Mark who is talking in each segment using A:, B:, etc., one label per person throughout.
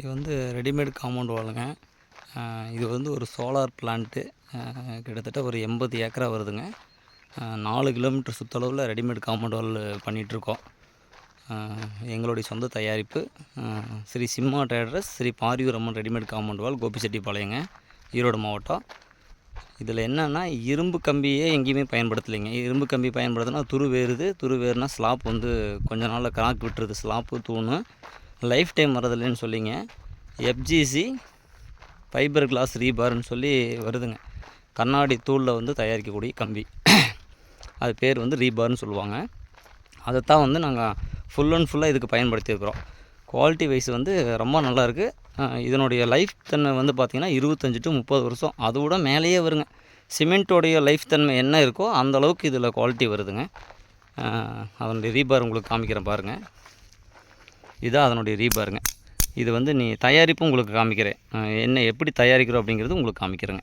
A: இது வந்து readymade compound வாலுங்க. இது வந்து ஒரு சோலார் பிளான்ட்டு. கிட்டத்தட்ட ஒரு 80 ஏக்கரா வருதுங்க. 4 கிலோமீட்டர் சுற்றளவில் ரெடிமேட் காம்பவுண்ட் வால் பண்ணிகிட்ருக்கோம். எங்களுடைய சொந்த தயாரிப்பு. ஸ்ரீ சிம்மா ட்ரேடர்ஸ், ஸ்ரீ பாரியூர் அம்மன் ரெடிமேட் காம்பவுண்ட் வால், கோபிச்செட்டிப்பாளையங்க, ஈரோடு மாவட்டம். இதில் என்னென்னா, இரும்பு கம்பியே எங்கேயுமே பயன்படுத்தலைங்க. இரும்பு கம்பி பயன்படுத்தினா துரு வேறுது. துரு வேறுனா ஸ்லாப் வந்து கொஞ்ச நாளில் கிராக் விட்டுருது. ஸ்லாப்பு தூணு லைஃப் டைம் வரதில்லைன்னு சொல்லிங்க எஃப்ஜிசி ஃபைபர் கிளாஸ் ரீபார்னு சொல்லி வருதுங்க. கண்ணாடி தூளில் வந்து தயாரிக்கக்கூடிய கம்பி. அது பேர் வந்து ரீபார்னு சொல்லுவாங்க. அதைத்தான் வந்து நாங்கள் ஃபுல் அண்ட் ஃபுல்லாக இதுக்கு பயன்படுத்தியிருக்கிறோம். குவாலிட்டி வைஸ் வந்து ரொம்ப நல்லாயிருக்கு. இதனுடைய லைஃப் தன்மை வந்து பார்த்திங்கன்னா 25 to 30 வருஷம், அதை விட மேலேயே வருங்க. சிமெண்ட்டோடைய லைஃப் தன்மை என்ன இருக்கோ அந்தளவுக்கு இதில் குவாலிட்டி வருதுங்க. அதனுடைய ரீபார் உங்களுக்கு காமிக்கிறேன் பாருங்கள். இதுதான் அதனுடைய ரீபாருங்க. இது வந்து தயாரிப்பும் உங்களுக்கு காமிக்கிறேன். என்ன எப்படி தயாரிக்கிறோம் அப்படிங்கிறது உங்களுக்கு காமிக்கிறேங்க.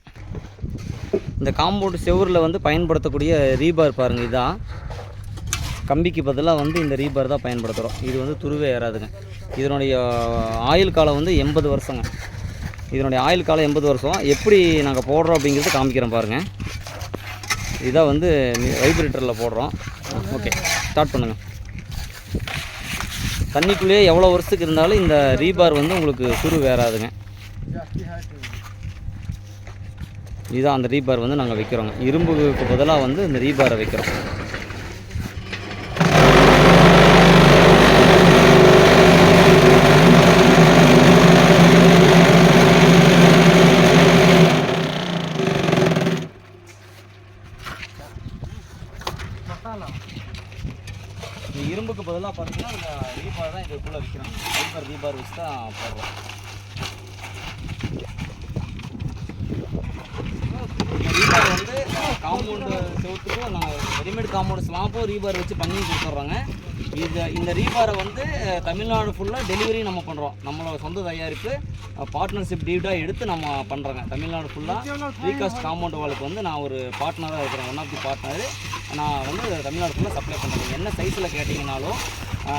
A: இந்த காம்பவுண்டு செவரில் வந்து பயன்படுத்தக்கூடிய ரீபார் பாருங்கள். இதான் கம்பிக்கு பதிலாக வந்து இந்த ரீபார் தான் பயன்படுத்துகிறோம். இது வந்து துருவே ஏறாதுங்க. இதனுடைய ஆயுள் காலம் வந்து 80 வருஷங்க. இதனுடைய ஆயுள் காலம் 80 வருஷம். எப்படி நாங்கள் போடுறோம் அப்படிங்கிறது காமிக்கிறேன் பாருங்கள். இதான் வந்து வைப்ரேட்டரில் போடுறோம். ஓகே, ஸ்டார்ட் பண்ணுங்கள். தண்ணிக்குள்ளேயே எவ்வளோ வருஷத்துக்கு இருந்தாலும் இந்த ரீபார் வந்து உங்களுக்கு துரு வேறாதுங்க. இதுதான் அந்த ரீபார் வந்து நாங்கள் வைக்கிறோங்க. இரும்புக்கு பதிலாக வந்து இந்த ரீபாரை வைக்கிறோம். இரும்புக்கு பதிலாக பார்த்தீங்கன்னா இந்த ரீபார் தான் இதுக்குள்ளே வைக்கிறோம். ஃபைபர் ரீபார் வச்சு தான் போடுறோம். ரீபார் வந்து காம்பவுண்டு செவத்துக்கும் நாங்கள் ரெடிமேட் காம்பவுண்டு ஸ்லாப்பும் ரீபார் வச்சு பண்ணி கொடுத்துட்றோங்க. இந்த ரீபாரை வந்து தமிழ்நாடு ஃபுல்லாக டெலிவரி நம்ம பண்ணுறோம். நம்மளோட சொந்த தயாரிப்பு, பார்ட்னர்ஷிப் டீடாக எடுத்து நம்ம பண்ணுறோங்க. தமிழ்நாடு ஃபுல்லாக ரீகாஸ்ட் காம்பவுண்ட் வாலுக்கு வந்து நான் ஒரு பார்ட்னராக இருக்கிறேன். One of the partner. நான் வந்து தமிழ்நாடு ஃபுல்லாக சப்ளை பண்ணுறேன். என்ன சைஸில் கேட்டிங்கனாலும்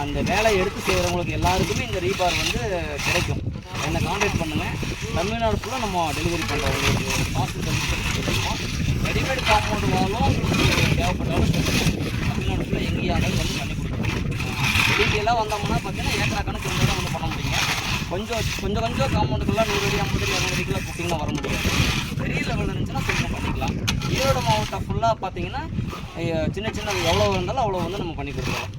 A: அந்த வேலையை எடுத்து செய்கிறவங்களுக்கு எல்லாருக்குமே இந்த ரீபார் வந்து கிடைக்கும். என்னை கான்டாக்ட் பண்ணுங்கள். தமிழ்நாடு ஃபுல்லாக நம்ம டெலிவரி பண்ணுறோம். உங்களுக்கு காஸ்ட் சர்வீஸ் ரெடிமேட் காம்பவுண்ட் வாலும் தேவைப்பட்டாலும் தமிழ்நாடு ஃபுல்லாக எங்கேயாவது வந்து பண்ணி கொடுக்குறோம். வெளியிலலாம் வந்தோம்னா பார்த்தீங்கன்னா ஏக்கரா கணக்கு தான் வந்து பண்ண முடியுங்க. கொஞ்சம் காம்பவுண்டுக்கெல்லாம் 100 அடி 50 அடி 200 அடிக்கெல்லாம் குட்டிங்கலாம் வர முடியாது. பெரிய லெவலில் இருந்துச்சுன்னா கொஞ்சம் பண்ணிக்கலாம். ஈரோடு மாவட்டம் ஃபுல்லாக பார்த்தீங்கன்னா சின்ன எவ்வளோ இருந்தாலும் அவ்வளோ வந்து நம்ம பண்ணி கொடுக்கலாம்.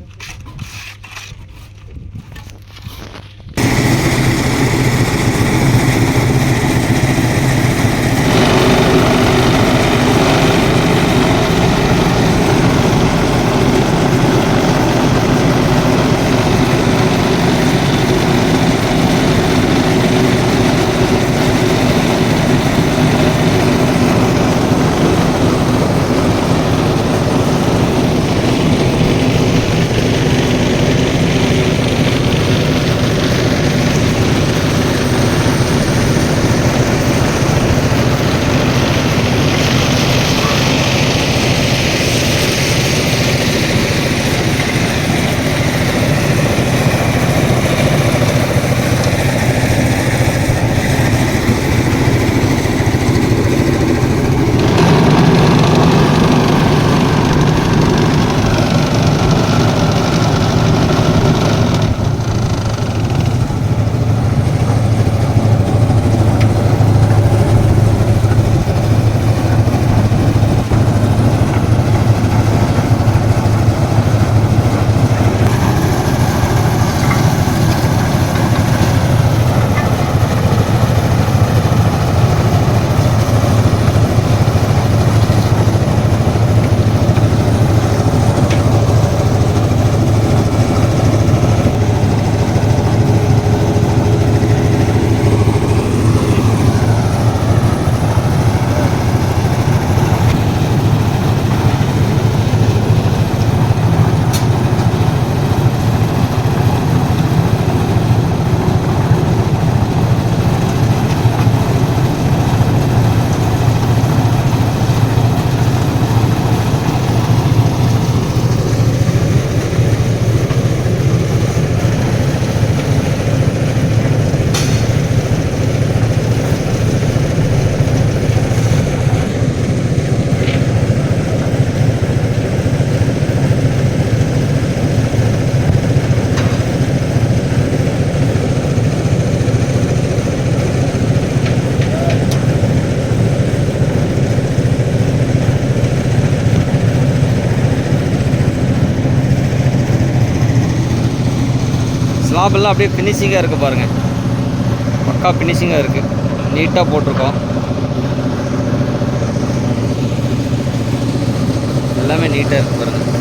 A: ஸ்லாப் எல்லாம் அப்படியே ஃபினிஷிங்காக இருக்குது பாருங்கள். பக்கா ஃபினிஷிங்காக இருக்குது. நீட்டாக போட்டிருக்கோம். எல்லாமே நீட்டாக இருக்குது பாருங்கள்.